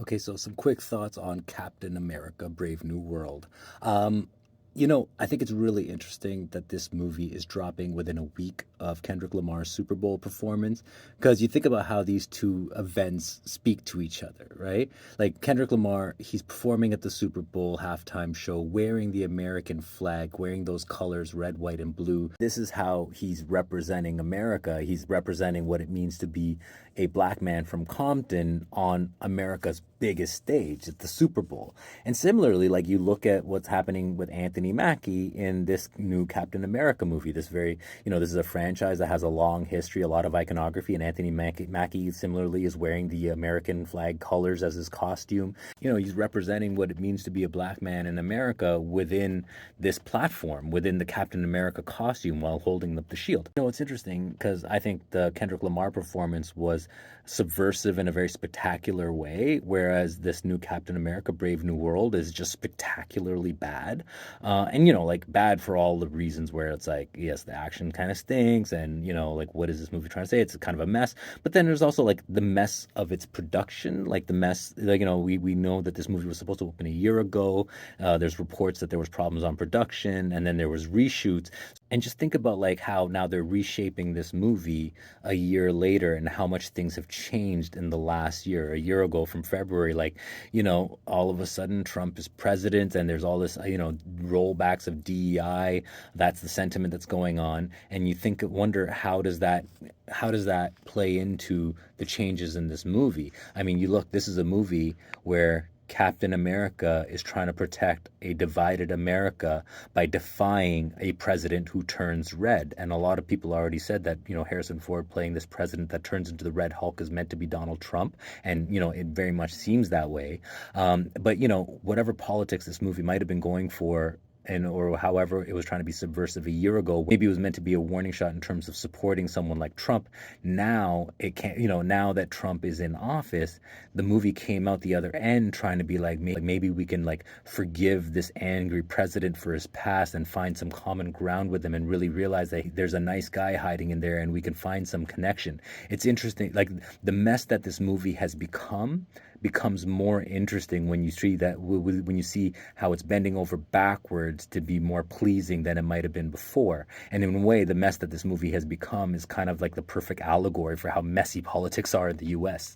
Okay, so some quick thoughts on Captain America: Brave New World. I think it's really interesting that this movie is dropping within a week of Kendrick Lamar's Super Bowl performance because you think about how these two events speak to each other, right? Like Kendrick Lamar, he's performing at the Super Bowl halftime show wearing the American flag, wearing those colors, red, white, and blue. This is how he's representing America. He's representing what it means to be a black man from Compton on America's biggest stage at the Super Bowl. And similarly, like you look at what's happening with Anthony Mackie in this new Captain America movie. This is a franchise that has a long history, a lot of iconography, and Anthony Mackie similarly is wearing the American flag colors as his costume. He's representing what it means to be a black man in America within this platform, within the Captain America costume while holding up the shield. It's interesting because I think the Kendrick Lamar performance was subversive in a very spectacular way, whereas this new Captain America: Brave New World is just spectacularly bad. Like bad for all the reasons where it's like, yes, the action kind of stinks, and like what is this movie trying to say? It's kind of a mess. But then there's also like the mess of its production, like the mess, like we know that this movie was supposed to open a year ago. There's reports that there was problems on production, and then there was reshoots. And just think about like how now they're reshaping this movie a year later and how much things have changed in the last year. A year ago from February, all of a sudden Trump is president and there's all this, rollbacks of DEI. That's the sentiment that's going on. And wonder how does that play into the changes in this movie? I mean, this is a movie where Captain America is trying to protect a divided America by defying a president who turns red. And a lot of people already said that, Harrison Ford playing this president that turns into the Red Hulk is meant to be Donald Trump. And, it very much seems that way. But whatever politics this movie might have been going for, or however it was trying to be subversive a year ago, maybe it was meant to be a warning shot in terms of supporting someone like Trump. Now it can't, now that Trump is in office, the movie came out the other end trying to be like maybe we can like forgive this angry president for his past and find some common ground with him and really realize that there's a nice guy hiding in there and we can find some connection. It's interesting, like the mess that this movie has becomes more interesting when you see how it's bending over backwards to be more pleasing than it might have been before. And in a way, the mess that this movie has become is kind of like the perfect allegory for how messy politics are in the US.